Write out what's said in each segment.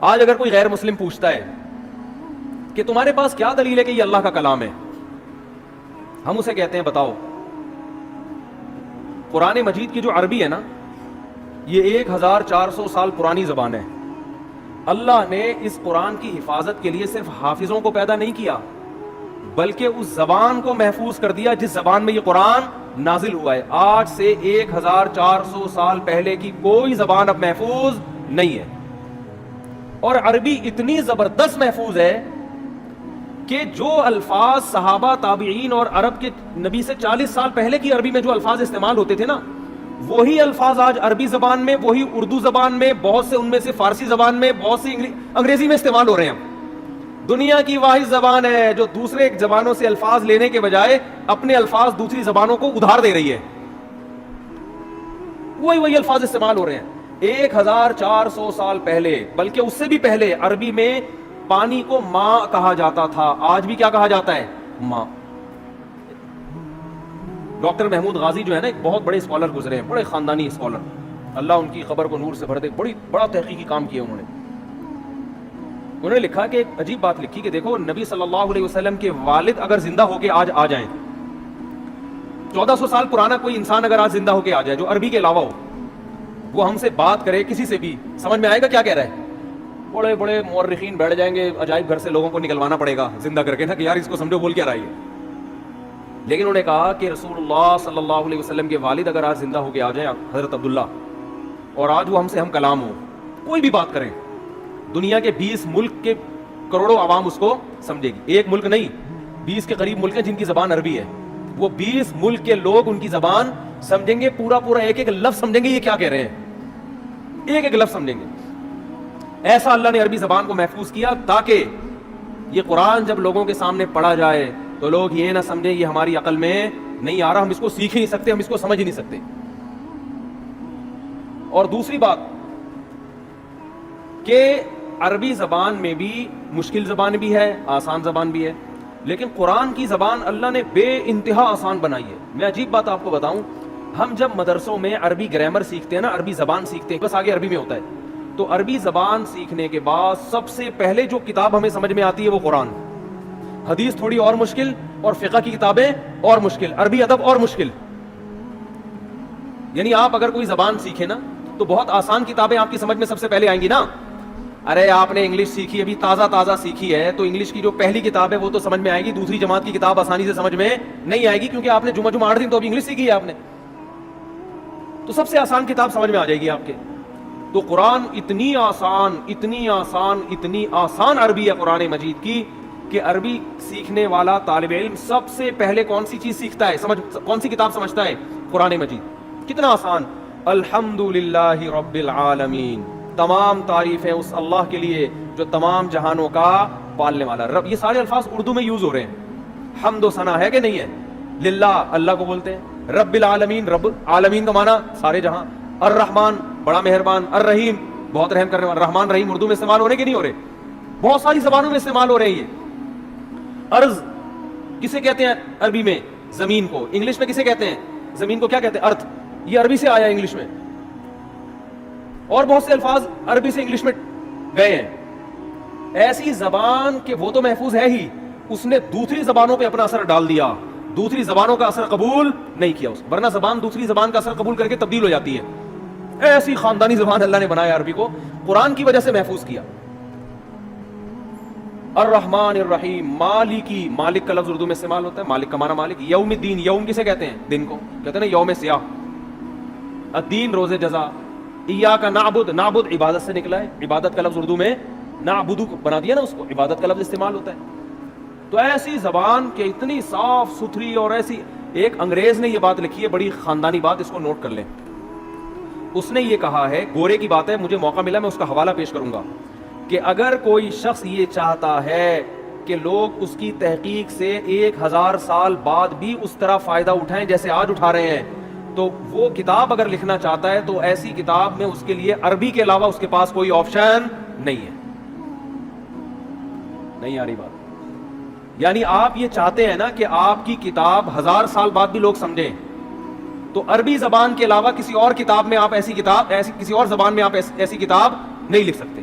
آج اگر کوئی غیر مسلم پوچھتا ہے کہ تمہارے پاس کیا دلیل ہے کہ یہ اللہ کا کلام ہے، ہم اسے کہتے ہیں بتاؤ قرآن مجید کی جو عربی ہے نا، یہ 1400 سال پرانی زبان ہے. اللہ نے اس قرآن کی حفاظت کے لیے صرف حافظوں کو پیدا نہیں کیا، بلکہ اس زبان کو محفوظ کر دیا جس زبان میں یہ قرآن نازل ہوا ہے. آج سے 1400 سال پہلے کی کوئی زبان اب محفوظ نہیں ہے، اور عربی اتنی زبردست محفوظ ہے کہ جو الفاظ صحابہ، تابعین اور عرب کے نبی سے 40 سال پہلے کی عربی میں جو الفاظ استعمال ہوتے تھے نا، وہی الفاظ آج عربی زبان میں، وہی اردو زبان میں، بہت سے ان میں سے فارسی زبان میں، بہت سی انگریزی میں استعمال ہو رہے ہیں. دنیا کی واحد زبان ہے جو دوسرے زبانوں سے الفاظ لینے کے بجائے اپنے الفاظ دوسری زبانوں کو ادھار دے رہی ہے. وہی الفاظ استعمال ہو رہے ہیں. 1400 سال پہلے، بلکہ اس سے بھی پہلے، عربی میں پانی کو ماں کہا جاتا تھا. آج بھی کیا کہا جاتا ہے؟ ماں. ڈاکٹر محمود غازی جو ہے نا، ایک بہت بڑے اسکالر گزرے ہیں، بڑے خاندانی اسکالر، اللہ ان کی خبر کو نور سے بھر دے. بڑا تحقیقی کام کیا انہوں نے لکھا کہ ایک عجیب بات لکھی کہ دیکھو نبی صلی اللہ علیہ وسلم کے والد اگر زندہ ہو کے آج آ جائیں، 1400 سال پرانا کوئی انسان اگر آج زندہ ہو کے آ جائے جو عربی کے علاوہ ہو، وہ ہم سے بات کرے کسی سے بھی، سمجھ میں آئے گا کیا کہہ رہا ہے؟ بڑے بڑے مورخین بیٹھ جائیں گے، عجائب گھر سے لوگوں کو نکلوانا پڑے گا زندہ کر کے نا کہ یار اس کو سمجھو بول کیا رہا ہے. لیکن انہوں نے کہا کہ رسول اللہ صلی اللہ علیہ وسلم کے والد اگر آج زندہ ہو کے آ جائیں، حضرت عبداللہ، اور آج وہ ہم سے ہم کلام ہو، کوئی بھی بات کریں، دنیا کے 20 ملک کے کروڑوں عوام اس کو سمجھے گی. ایک ملک نہیں، 20 کے قریب ملک ہیں جن کی زبان عربی ہے. وہ 20 ملک کے لوگ ان کی زبان سمجھیں گے، پورا ایک ایک لفظ سمجھیں گے یہ کیا کہہ رہے ہیں، ایک ایک لفظ سمجھیں گے. ایسا اللہ نے عربی زبان کو محفوظ کیا تاکہ یہ قرآن جب لوگوں کے سامنے پڑھا جائے تو لوگ یہ نہ سمجھیں یہ ہماری عقل میں نہیں آ رہا، ہم اس کو سیکھ ہی نہیں سکتے، ہم اس کو سمجھ ہی نہیں سکتے. اور دوسری بات کہ عربی زبان میں بھی مشکل زبان بھی ہے، آسان زبان بھی ہے، لیکن قرآن کی زبان اللہ نے بے انتہا آسان بنائی ہے. میں عجیب بات آپ کو بتاؤں، ہم جب مدرسوں میں عربی گرامر سیکھتے ہیں نا، عربی زبان سیکھتے ہیں، بس آگے عربی میں ہوتا ہے، تو عربی زبان سیکھنے کے بعد سب سے پہلے جو کتاب ہمیں سمجھ میں آتی ہے وہ قرآن. حدیث تھوڑی اور مشکل، اور فقہ کی کتابیں اور مشکل، عربی ادب اور مشکل. یعنی آپ اگر کوئی زبان سیکھیں نا تو بہت آسان کتابیں آپ کی سمجھ میں سب سے پہلے آئیں گی نا. ارے آپ نے انگلش سیکھی، ابھی تازہ سیکھی ہے، تو انگلش کی جو پہلی کتاب ہے وہ تو سمجھ میں آئے گی، دوسری جماعت کی کتاب آسانی سے سمجھ میں نہیں آئے گی، کیونکہ آپ نے جمعہ 8 دن تو ابھی انگلش سیکھی ہے آپ نے، تو سب سے آسان کتاب سمجھ میں آ جائے گی آپ کے. تو قرآن اتنی آسان عربی ہے قرآن مجید کی کہ عربی سیکھنے والا طالب علم سب سے پہلے کون سی چیز سیکھتا ہے، کون سی کتاب سمجھتا ہے؟ قرآن مجید. کتنا آسان. الحمدللہ رب العالمین، تمام تعریفیں اس اللہ کے لیے جو تمام جہانوں کا پالنے والا رب. یہ سارے الفاظ اردو میں یوز ہو رہے ہیں. حمد و ثنا ہے کہ نہیں ہے؟ للہ، اللہ کو بولتے ہیں. رب العالمین، رب عالمین کا معنی سارے جہاں. الرحمن، بڑا مہربان. الرحیم، بہت رحم کرنے والا. رحمان رحیم اردو میں استعمال ہو رہے کہ نہیں ہو رہے؟ بہت ساری زبانوں میں استعمال ہو رہے ہیں یہ. ارض کسے کہتے ہیں عربی میں؟ زمین کو. انگلش میں کسے کہتے ہیں زمین کو؟ کیا کہتے ہیں؟ ارتھ. یہ عربی سے آیا انگلش میں، اور بہت سے الفاظ عربی سے انگلش میں گئے ہیں. ایسی زبان کہ وہ تو محفوظ ہے ہی، اس نے دوسری زبانوں پہ اپنا اثر ڈال دیا، دوسری زبانوں کا اثر قبول نہیں کیا اس، ورنہ زبان دوسری زبان کا اثر قبول کر کے تبدیل ہو جاتی ہے. ایسی خاندانی زبان اللہ نے بنایا عربی کو، قرآن کی وجہ سے محفوظ کیا. الرحمن الرحیم، مالکی، مالک کا لفظ اردو میں استعمال ہوتا ہے، مالک کا معنی مالک. یوم الدین، یوم کسے کہتے ہیں؟ دن کو کہتے ہیں نا، یوم سیاہ. الدین، روز جزا. ایاک نعبد، نعبد عبادت سے نکلا ہے، عبادت کا لفظ اردو میں نعبدو بنا دیا نا اس کو، عبادت کا لفظ استعمال ہوتا ہے. تو ایسی زبان کہ اتنی صاف ستھری، اور ایسی. ایک انگریز نے یہ بات لکھی ہے، بڑی خاندانی بات، اس کو نوٹ کر لیں. اس نے یہ کہا ہے، گورے کی بات ہے، مجھے موقع ملا میں اس کا حوالہ پیش کروں گا، کہ اگر کوئی شخص یہ چاہتا ہے کہ لوگ اس کی تحقیق سے 1000 سال بعد بھی اس طرح فائدہ اٹھائیں جیسے آج اٹھا رہے ہیں، تو وہ کتاب اگر لکھنا چاہتا ہے تو ایسی کتاب میں اس کے لیے عربی کے علاوہ اس کے پاس کوئی آپشن نہیں ہے. نہیں آ رہی بات؟ یعنی آپ یہ چاہتے ہیں نا کہ آپ کی کتاب 1000 سال بعد بھی لوگ سمجھیں، تو عربی زبان کے علاوہ کسی اور کتاب میں آپ ایسی کتاب، کسی اور زبان میں آپ ایسی کتاب نہیں لکھ سکتے.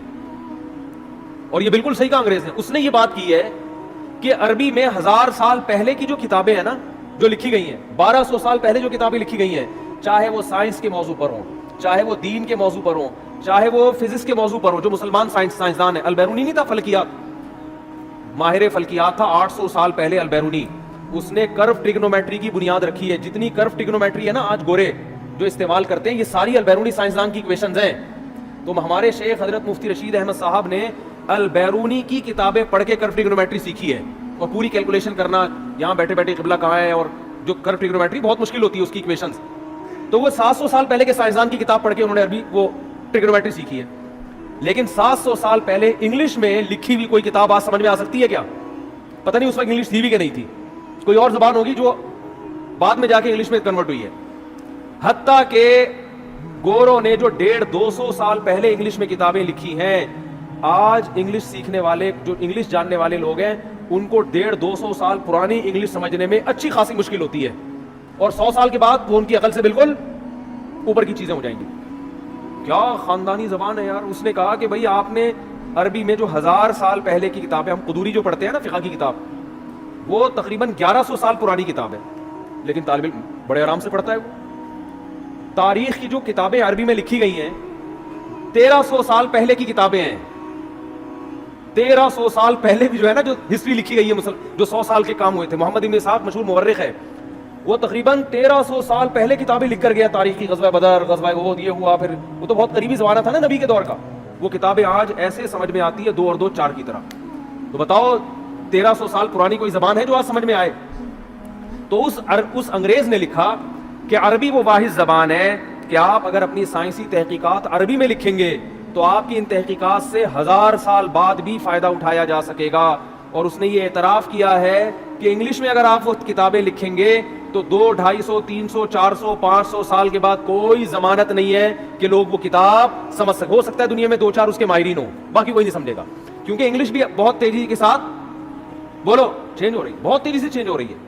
اور یہ بالکل صحیح کہا انگریز نے. اس نے یہ بات کی ہے کہ عربی میں 1000 سال پہلے کی جو کتابیں ہیں نا جو لکھی گئی ہیں, 1200 سال پہلے جو کتابیں لکھی گئی ہیں, چاہے وہ سائنس کے موضوع پر ہوں, چاہے وہ دین کے موضوع پر ہوں, چاہے وہ فزکس کے موضوع پر ہوں, جو مسلمان سائنسدان ہے, البیرونی نہیں تھا فلکیات, ماہر فلکیات تھا 800 سال پہلے البیرونی, اس نے کرو ٹریگنومیٹری کی بنیاد رکھی ہے. جتنی کرو ٹریگنومیٹری ہے نا آج گورے جو استعمال کرتے ہیں, یہ ساری البیرونی سائنسدان کی ایکویشنز ہیں. تو ہمارے شیخ حضرت مفتی رشید احمد صاحب نے البیرونی کی کتابیں پڑھ کے کرو ٹریگنومیٹری سیکھی ہے, اور پوری کیلکولیشن کرنا یہاں بیٹھے بیٹھے قبلہ کہاں ہے, اور جو کرو ٹریگنومیٹری بہت مشکل ہوتی ہے اس کی ایکویشنز, تو وہ 700 سال پہلے کے سائنسدان کی کتاب پڑھ کے انہوں نے عربی وہ ٹریگنومیٹری سیکھی ہے. لیکن 700 سال پہلے انگلش میں لکھی ہوئی کوئی کتاب آج سمجھ میں آ سکتی ہے کیا؟ پتہ نہیں اس وقت انگلش تھی بھی کہ نہیں تھی, کوئی اور زبان ہوگی جو بعد میں جا کے انگلش میں کنورٹ ہوئی ہے. حتیٰ کہ گوروں نے جو 150-200 سال پہلے انگلش میں کتابیں لکھی ہیں, آج انگلش سیکھنے والے جو انگلش جاننے والے لوگ ہیں ان کو 150-200 سال پرانی انگلش سمجھنے میں اچھی خاصی مشکل ہوتی ہے, اور 100 سال کے بعد وہ ان کی عقل سے بالکل اوپر کی چیزیں ہو جائیں گی. کیا خاندانی زبان ہے یار. اس نے کہا کہ بھائی آپ نے عربی میں جو 1000 سال پہلے کی کتابیں, ہم قدوری جو پڑھتے ہیں نا فقہ کی کتاب, وہ تقریباً 1100 سال پرانی کتاب ہے, لیکن طالب علم بڑے آرام سے پڑھتا ہے. وہ تاریخ کی جو کتابیں عربی میں لکھی گئی ہیں 1300 سال پہلے کی کتابیں ہیں. 1300 سال پہلے بھی جو ہے نا جو ہسٹری لکھی گئی ہے جو 100 سال کے کام ہوئے تھے, محمد ابن اسحاق مشہور مورخ ہے, وہ تقریباً 1300 سال پہلے کتابیں لکھ کر گیا. تاریخی غزوہ بدر, غزوہ احد, یہ ہوا, پھر وہ تو بہت قریبی زمانہ تھا نا نبی کے دور کا. وہ کتابیں آج ایسے سمجھ میں آتی ہے 2 اور 2 4 کی طرح. تو بتاؤ 1300 سال پرانی کوئی زبان ہے جو آج سمجھ میں آئے؟ تو اس انگریز نے لکھا کہ عربی وہ واحد زبان ہے کہ آپ اگر اپنی سائنسی تحقیقات عربی میں لکھیں گے تو آپ کی ان تحقیقات سے 1000 سال بعد بھی فائدہ اٹھایا جا سکے گا. اور اس نے یہ اعتراف کیا ہے کہ انگلش میں اگر آپ وہ کتابیں لکھیں گے تو 200, 250, 300, 400, 500 سال کے بعد کوئی ضمانت نہیں ہے کہ لوگ وہ کتاب سمجھ سکیں. ہو سکتا ہے دنیا میں 2-4 اس کے ماہرین ہوں, باقی کوئی نہیں سمجھے گا, کیونکہ انگلش بھی بہت تیزی کے ساتھ بولو چینج ہو رہی ہے, بہت تیزی سے چینج ہو رہی ہے.